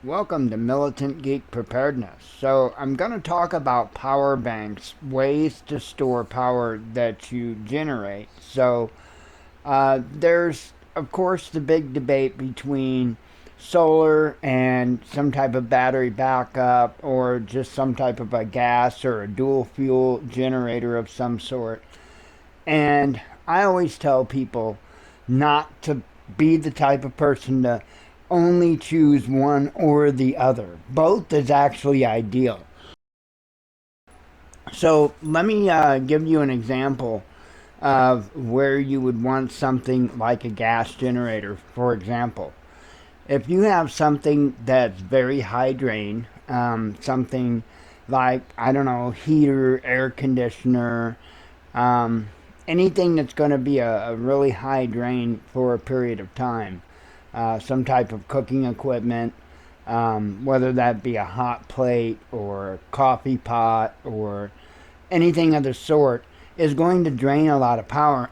Welcome to Militant Geek Preparedness. So, I'm going to talk about power banks, ways to store power that you generate. There's, of course, the big debate between solar and some type of battery backup or just some type of a gas or a dual fuel generator of some sort. And I always tell people not to be the type of person to only choose one or the other. Both is actually ideal. So let me give you an example of where you would want something like a gas generator, for example. If you have something that's very high drain, something like, I don't know, heater, air conditioner, um, anything that's going to be a really high drain for a period of time, some type of cooking equipment, whether that be a hot plate or a coffee pot or anything of the sort, is going to drain a lot of power.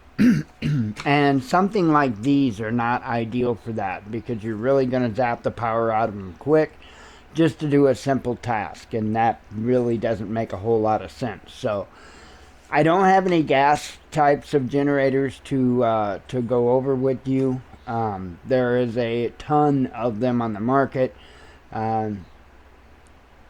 And something like these are not ideal for that because you're really going to zap the power out of them quick just to do a simple task, and that really doesn't make a whole lot of sense. So I don't have any gas types of generators to go over with you. There is a ton of them on the market. Um,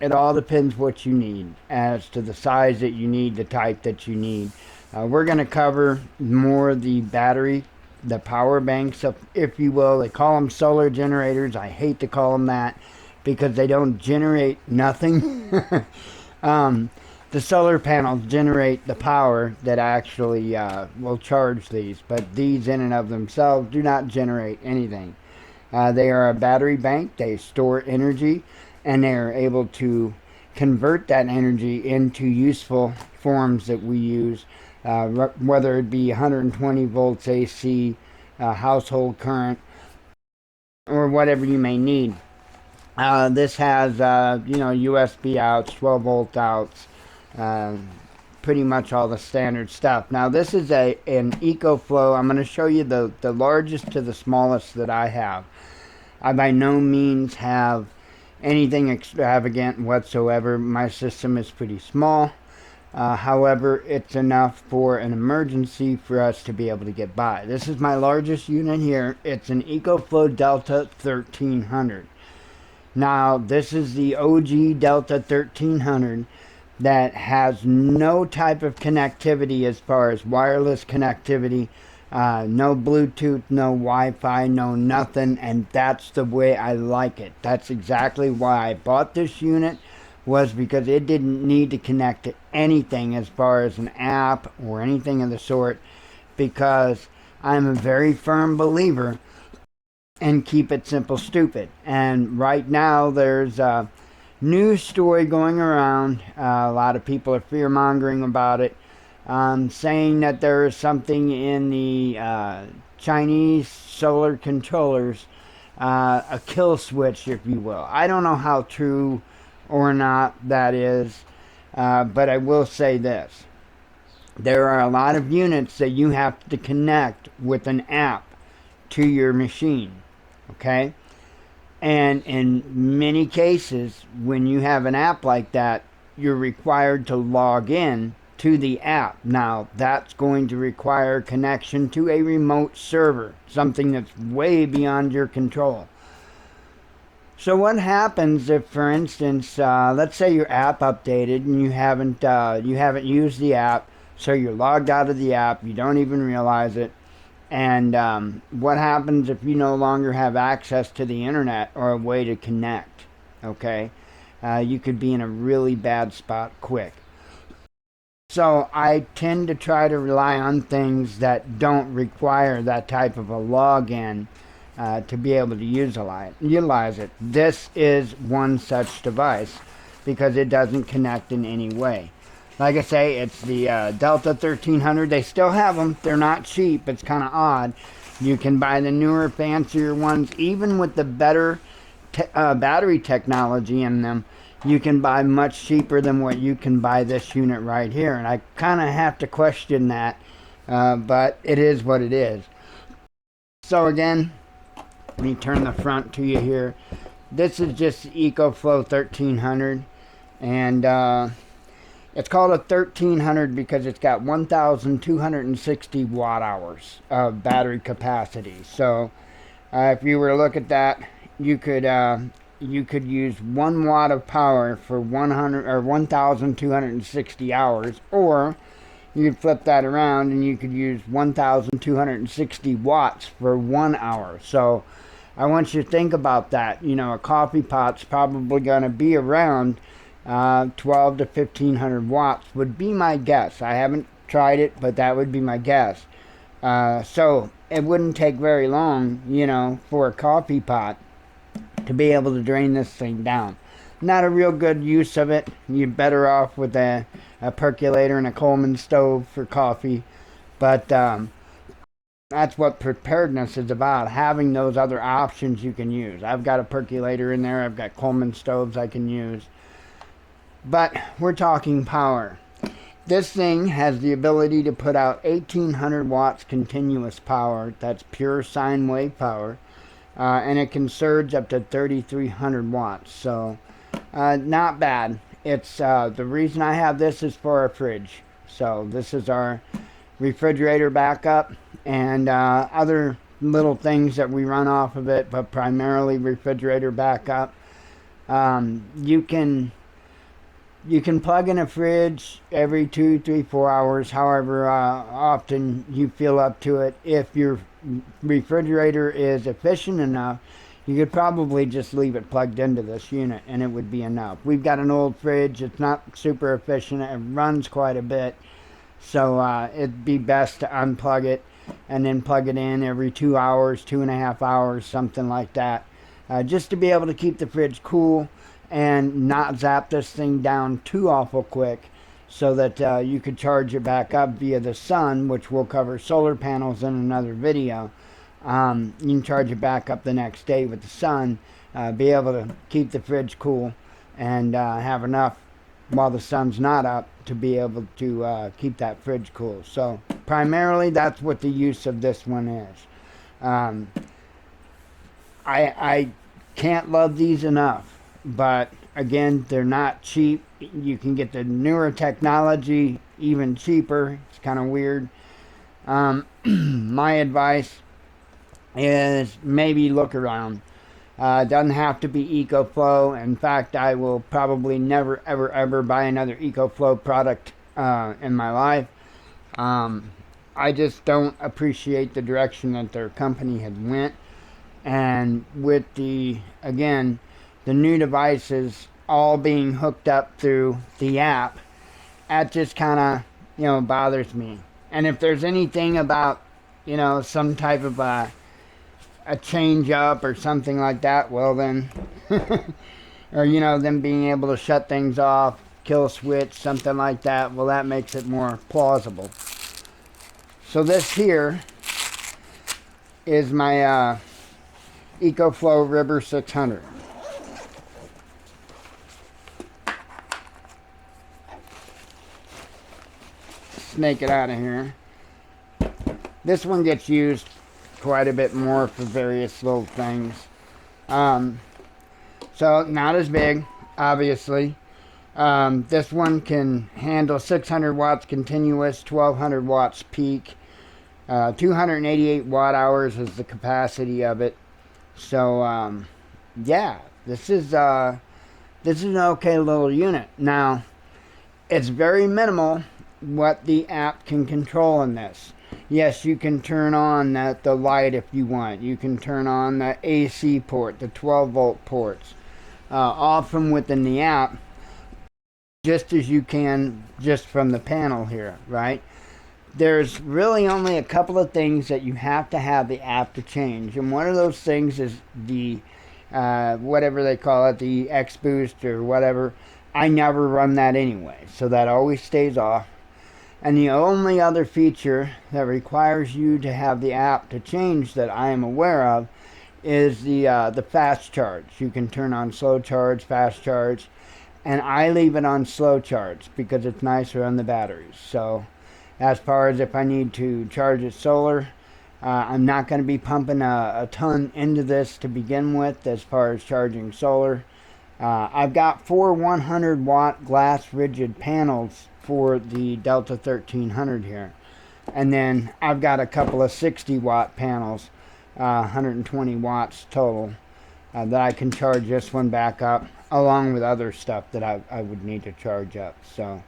it all depends what you need as to the size that you need, the type that you need. We're going to cover more of the battery, the power banks, if you will. They call them solar generators. I hate to call them that because they don't generate nothing. um, the solar panels generate the power that actually will charge these, but these in and of themselves do not generate anything. They are a battery bank. They store energy, and they are able to convert that energy into useful forms that we use, whether it be 120 volts AC, household current, or whatever you may need. This has, USB outs, 12 volt outs, uh, pretty much all the standard stuff. Now, this is an EcoFlow. I'm going to show you the largest to the smallest that I have. I by no means have anything extravagant whatsoever. My system is pretty small. However, it's enough for an emergency for us to be able to get by. This is my largest unit here. It's an EcoFlow Delta 1300. Now, this is the OG Delta 1300 that has no type of connectivity as far as wireless connectivity, no Bluetooth, no Wi-Fi, no nothing, and that's the way I like it. That's exactly why I bought this unit, was because it didn't need to connect to anything as far as an app or anything of the sort, because I'm a very firm believer in keep it simple stupid. And right now there's a news story going around. A lot of people are fear mongering about it, saying that there is something in the Chinese solar controllers, a kill switch, if you will. I don't know how true or not that is, but I will say this. There are a lot of units that you have to connect with an app to your machine, okay? And in many cases, when you have an app like that, you're required to log in to the app. Now, that's going to require connection to a remote server, something that's way beyond your control. So what happens if, for instance, let's say your app updated and you haven't used the app, so you're logged out of the app, you don't even realize it, and what happens if you no longer have access to the internet or a way to connect? Okay, you could be in a really bad spot quick. So I tend to try to rely on things that don't require that type of a login to be able to utilize it. This is one such device because it doesn't connect in any way. Like I say, it's the Delta 1300. They still have them. They're not cheap. It's kind of odd. You can buy the newer, fancier ones, even with the better battery technology in them. You can buy much cheaper than what you can buy this unit right here. And I kind of have to question that, but it is what it is. So again, let me turn the front to you here. This is just EcoFlow 1300, and it's called a 1300 because it's got 1,260 watt hours of battery capacity. So if you were to look at that, you could use 1 watt of power for 100 or 1,260 hours, or you could flip that around and you could use 1,260 watts for 1 hour. So I want you to think about that. You know, a coffee pot's probably going to be around 12 to 1,500 watts would be my guess. I haven't tried it, but that would be my guess. So it wouldn't take very long, you know, for a coffee pot to be able to drain this thing down. Not a real good use of it. You're better off with a percolator and a Coleman stove for coffee. But that's what preparedness is about, having those other options you can use. I've got a percolator in there. I've got Coleman stoves I can use. But we're talking power. This thing has the ability to put out 1,800 watts continuous power. That's pure sine wave power. And it can surge up to 3,300 watts. So not bad. It's the reason I have this is for a fridge. So this is our refrigerator backup and other little things that we run off of it, but primarily refrigerator backup. You can plug in a fridge every 2, 3, 4 hours, however often you feel up to it. If your refrigerator is efficient enough, you could probably just leave it plugged into this unit and it would be enough. We've got an old fridge. It's not super efficient. It runs quite a bit. So it'd be best to unplug it and then plug it in every 2 hours, 2.5 hours, something like that. Just to be able to keep the fridge cool and not zap this thing down too awful quick, so that you could charge it back up via the sun, which we'll cover solar panels in another video. You can charge it back up the next day with the sun, be able to keep the fridge cool and have enough while the sun's not up to be able to keep that fridge cool. So primarily that's what the use of this one is. I can't love these enough. But again, they're not cheap. You can get the newer technology even cheaper. It's kind of weird. My advice is maybe look around. It doesn't have to be EcoFlow. In fact, I will probably never, ever, ever buy another EcoFlow product in my life. I just don't appreciate the direction that their company had went. And with the new devices all being hooked up through the app, that just kind of, bothers me. And if there's anything about, some type of a change up or something like that, well then, or, them being able to shut things off, kill a switch, something like that, well, that makes it more plausible. So this here is my EcoFlow River 600. Snake it out of here. This one gets used quite a bit more for various little things. So not as big, obviously. This one can handle 600 watts continuous, 1,200 watts peak. 288 watt hours is the capacity of it. So yeah, this is an okay little unit. Now, it's very minimal what the app can control in this. Yes, you can turn on the light if you want. You can turn on the AC port, the 12 volt ports, all from within the app, just as you can just from the panel here, right? There's really only a couple of things that you have to have the app to change, and one of those things is the whatever they call it, the X Boost or whatever. I never run that anyway, so that always stays off. And the only other feature that requires you to have the app to change that I am aware of is the fast charge. You can turn on slow charge, fast charge, and I leave it on slow charge because it's nicer on the batteries. So as far as if I need to charge it solar, I'm not going to be pumping a ton into this to begin with as far as charging solar. I've got 4 100 watt glass rigid panels for the Delta 1300 here. And then I've got a couple of 60 watt panels, 120 watts total, that I can charge this one back up, along with other stuff that I would need to charge up. So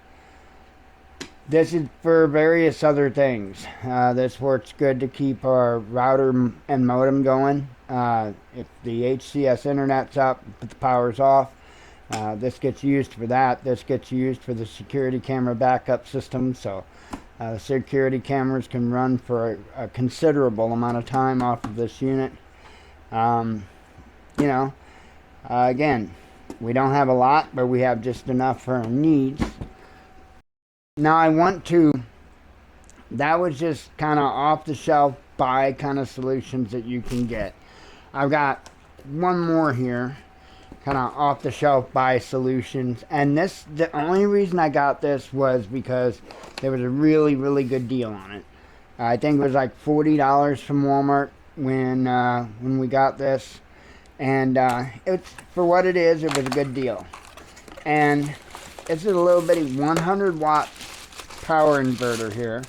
this is for various other things. This works good to keep our router and modem going. If the HCS internet's up, but the power's off, this gets used for that. This gets used for the security camera backup system. So security cameras can run for a considerable amount of time off of this unit. Again, we don't have a lot, but we have just enough for our needs. Now that was just kind of off the shelf buy kind of solutions that you can get. I've got one more here, kind of off the shelf buy solutions, and the only reason I got this was because there was a really, really good deal on it. I think it was like $40 from Walmart when we got this, and it's, for what it is, it was a good deal. And it's a little bitty 100 watt power inverter here.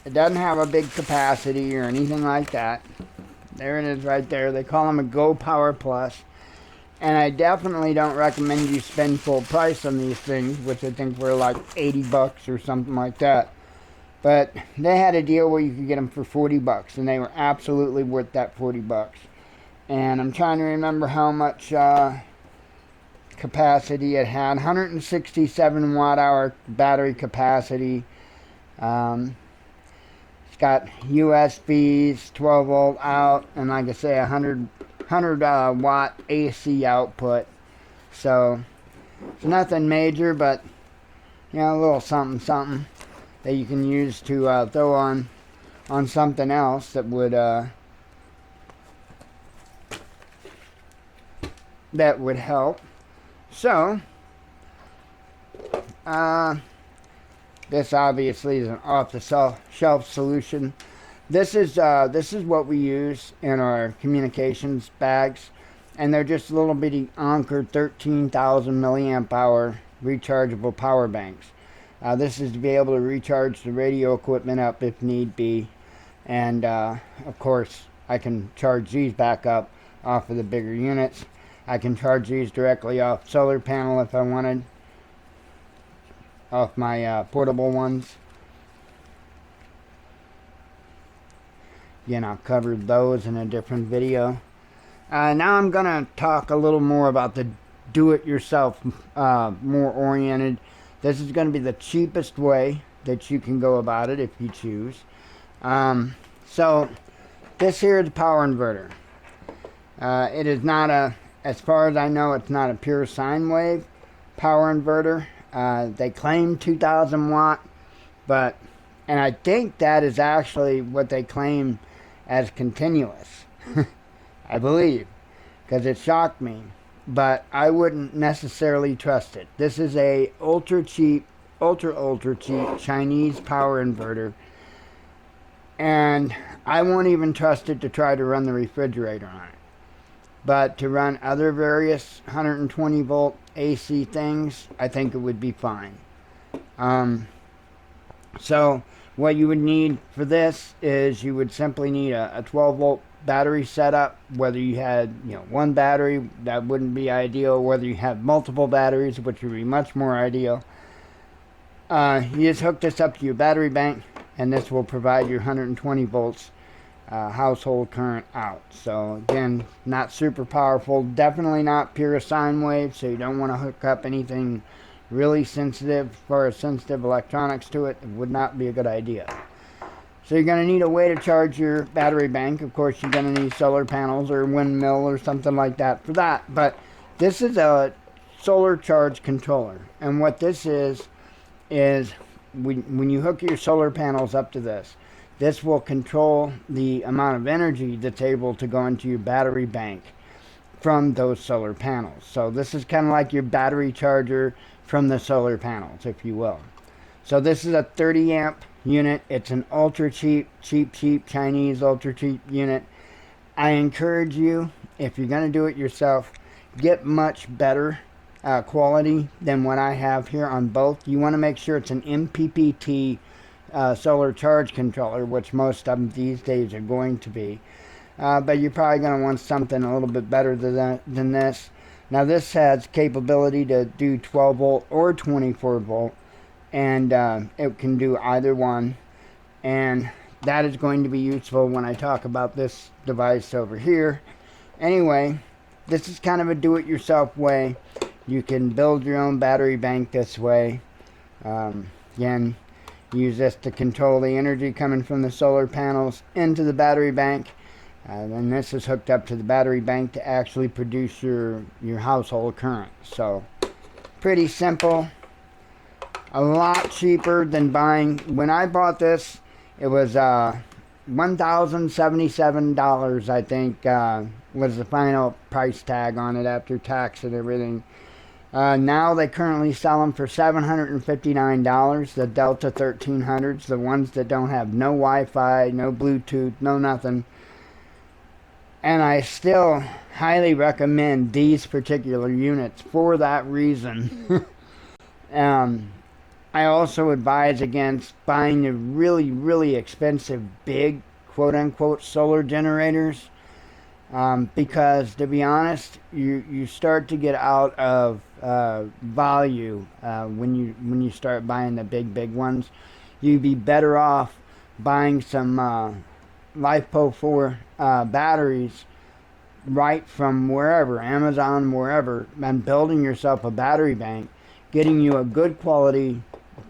It doesn't have a big capacity or anything like that. There it is right there. They call them a Go Power Plus. And I definitely don't recommend you spend full price on these things, which I think were like 80 bucks or something like that. But they had a deal where you could get them for 40 bucks, and they were absolutely worth that 40 bucks. And I'm trying to remember how much capacity it had. 167 watt hour battery capacity. It's got USBs, 12 volt out, and like I say, 100 watt AC output. So it's nothing major, but a little something that you can use to throw on something else that would help. So this obviously is an off-the-shelf solution. This is what we use in our communications bags, and they're just little bitty Anker 13,000 milliamp hour rechargeable power banks. This is to be able to recharge the radio equipment up if need be, and of course I can charge these back up off of the bigger units. I can charge these directly off solar panel if I wanted, off my portable ones. Again, I've covered those in a different video. Now I'm going to talk a little more about the do-it-yourself, more oriented. This is going to be the cheapest way that you can go about it if you choose. So this here is a power inverter. It is not as far as I know, it's not a pure sine wave power inverter. They claim 2,000 watt, and I think that is actually what they claim as continuous. I believe, because it shocked me, but I wouldn't necessarily trust it. This is a ultra cheap Chinese power inverter, and I won't even trust it to try to run the refrigerator on it. But to run other various 120 volt AC things, I think it would be fine. So what you would need for this is you would simply need a 12 volt battery setup. Whether you had one battery, that wouldn't be ideal. Whether you have multiple batteries, which would be much more ideal. You just hook this up to your battery bank, and this will provide your 120 volts household current out. So again, not super powerful, definitely not pure sine wave, so you don't want to hook up anything really sensitive, as far as sensitive electronics to it. It would not be a good idea. So you're going to need a way to charge your battery bank. Of course, you're going to need solar panels or a windmill or something like that for that. But this is a solar charge controller, and what this is when you hook your solar panels up to this will control the amount of energy that's able to go into your battery bank from those solar panels. So this is kind of like your battery charger from the solar panels, if you will. So this is a 30 amp unit. It's an ultra cheap Chinese ultra cheap unit. I encourage you, if you're going to do it yourself, get much better quality than what I have here on both. You want to make sure it's an MPPT solar charge controller, which most of them these days are going to be. But you're probably going to want something a little bit better than this. Now this has capability to do 12 volt or 24 volt, and it can do either one, and that is going to be useful when I talk about this device over here. Anyway, this is kind of a do-it-yourself way. You can build your own battery bank this way. Again, use this to control the energy coming from the solar panels into the battery bank. Then this is hooked up to the battery bank to actually produce your household current. So, pretty simple. A lot cheaper than buying. When I bought this, it was $1,077, I think, was the final price tag on it after tax and everything. Now they currently sell them for $759, the Delta 1300s, the ones that don't have no Wi-Fi, no Bluetooth, no nothing. And I still highly recommend these particular units for that reason. I also advise against buying the really, really expensive, big, quote-unquote, solar generators, because, to be honest, you start to get out of value when you start buying the big ones. You'd be better off buying some LiFePO 4 batteries right from wherever, Amazon, wherever, and building yourself a battery bank, getting you a good quality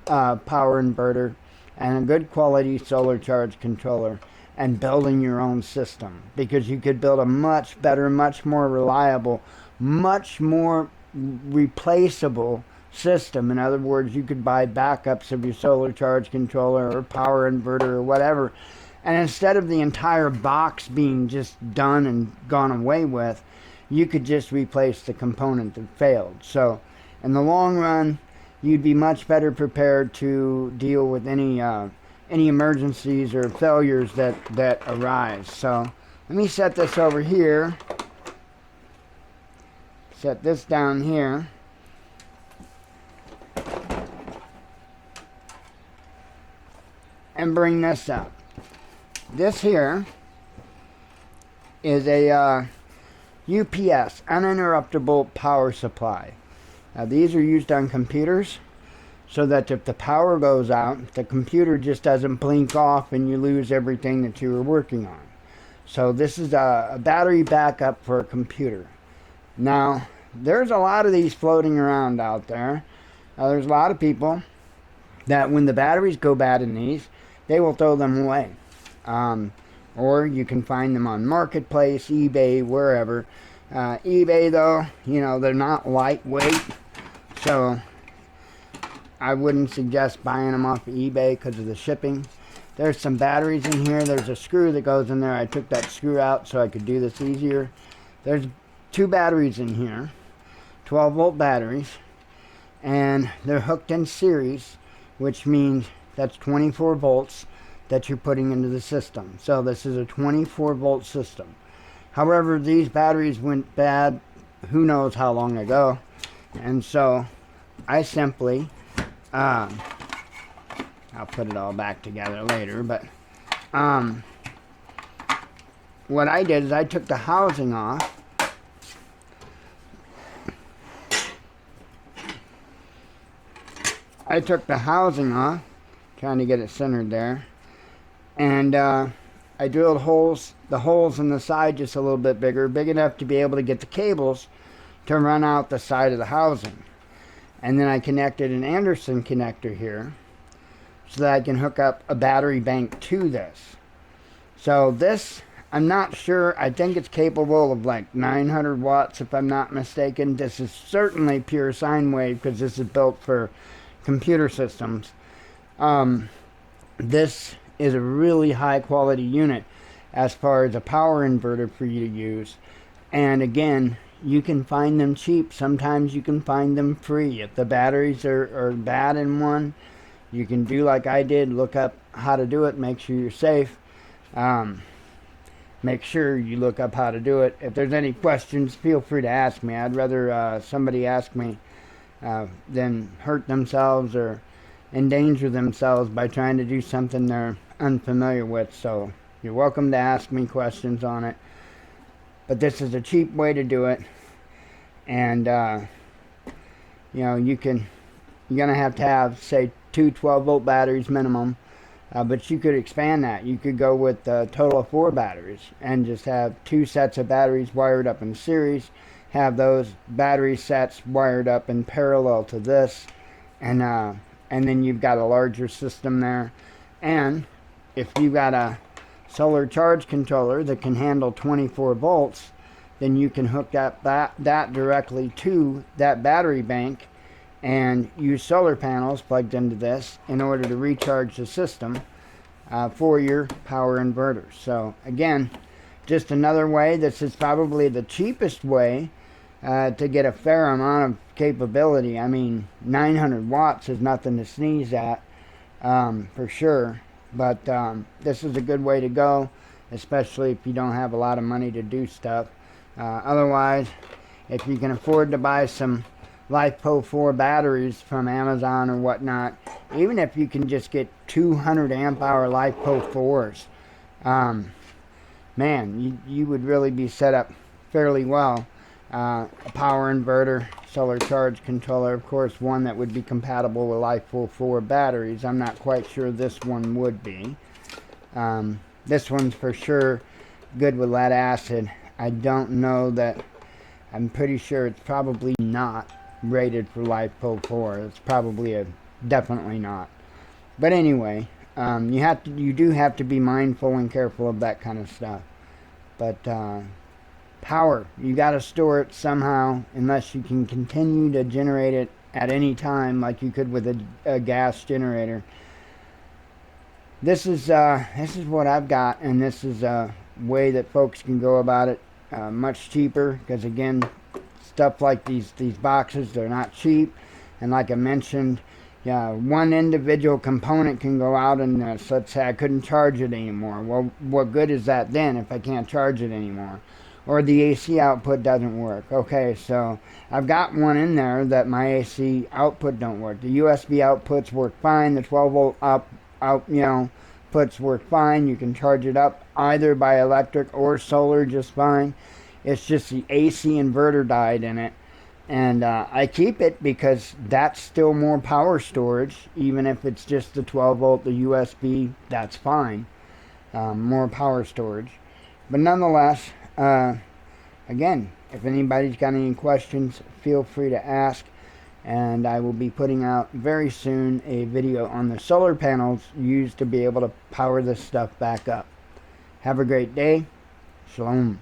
power inverter and a good quality solar charge controller, and building your own system, because you could build a much better, much more reliable, much more replaceable system. In other words, you could buy backups of your solar charge controller or power inverter or whatever, and instead of the entire box being just done and gone away with, you could just replace the component that failed. So in the long run, you'd be much better prepared to deal with any emergencies or failures that arise. So let me set this over here. Set this down here. And bring this up. This here is a UPS, uninterruptible power supply. Now these are used on computers so that if the power goes out, the computer just doesn't blink off and you lose everything that you were working on. So this is a battery backup for a computer. Now, there's a lot of these floating around out there. There's a lot of people that when the batteries go bad in these, they will throw them away. Or you can find them on Marketplace, eBay, wherever. eBay, though, they're not lightweight, so I wouldn't suggest buying them off of eBay because of the shipping. There's some batteries in here. There's a screw that goes in there. I took that screw out so I could do this easier. There's 2 batteries in here, 12-volt batteries, and they're hooked in series, which means that's 24 volts that you're putting into the system. So this is a 24-volt system. However, these batteries went bad who knows how long ago, and so I simply I'll put it all back together later, but what I did is I took the housing off. Trying to get it centered there, and I drilled the holes in the side just a little bit bigger, big enough to be able to get the cables to run out the side of the housing. And then I connected an Anderson connector here so that I can hook up a battery bank to this. So this, I'm not sure, I think it's capable of like 900 watts if I'm not mistaken. This is certainly pure sine wave because this is built for computer systems. This is a really high quality unit as far as a power inverter for you to use. And again, you can find them cheap. Sometimes you can find them free. If the batteries are bad in one, You can do like I did, look up how to do it, make sure you're safe. Make sure you look up how to do it. If there's any questions, feel free to ask me. I'd rather somebody ask me than hurt themselves or endanger themselves by trying to do something they're unfamiliar with. So you're welcome to ask me questions on it. But this is a cheap way to do it. And, you're going to have, say, two 12-volt batteries minimum. But you could expand that. You could go with a total of 4 batteries and just have 2 sets of batteries wired up in series. Have those battery sets wired up in parallel to this. And then you've got a larger system there. And if you've got a solar charge controller that can handle 24 volts, then you can hook up that directly to that battery bank and use solar panels plugged into this in order to recharge the system for your power inverter. So again, just another way. This is probably the cheapest way to get a fair amount of capability. I mean, 900 watts is nothing to sneeze at, for sure. But this is a good way to go, especially if you don't have a lot of money to do stuff. Otherwise, if you can afford to buy some LiFePO4 batteries from Amazon or whatnot, even if you can just get 200 amp hour LiFePO4s, man, you would really be set up fairly well. A power inverter, solar charge controller, of course, one that would be compatible with LiFePO4 batteries. I'm not quite sure this one would be. This one's for sure good with lead acid. I don't know that. I'm pretty sure it's probably not rated for LiFePO4. It's probably definitely not. But anyway, you do have to be mindful and careful of that kind of stuff. But power, you got to store it somehow, unless you can continue to generate it at any time like you could with a gas generator. This is what I've got, and this is a way that folks can go about it much cheaper, because again, stuff like these boxes, they're not cheap. And like I mentioned, one individual component can go out and let's say I couldn't charge it anymore. Well, what good is that then if I can't charge it anymore? Or the AC output doesn't work. Okay, so I've got one in there that my AC output don't work. The USB outputs work fine. The 12 volt puts work fine. You can charge it up either by electric or solar just fine. It's just the AC inverter died in it. And I keep it because that's still more power storage. Even if it's just the 12 volt, the USB, that's fine. More power storage. But nonetheless, again, if anybody's got any questions, feel free to ask. And I will be putting out very soon a video on the solar panels used to be able to power this stuff back up. Have a great day. Shalom.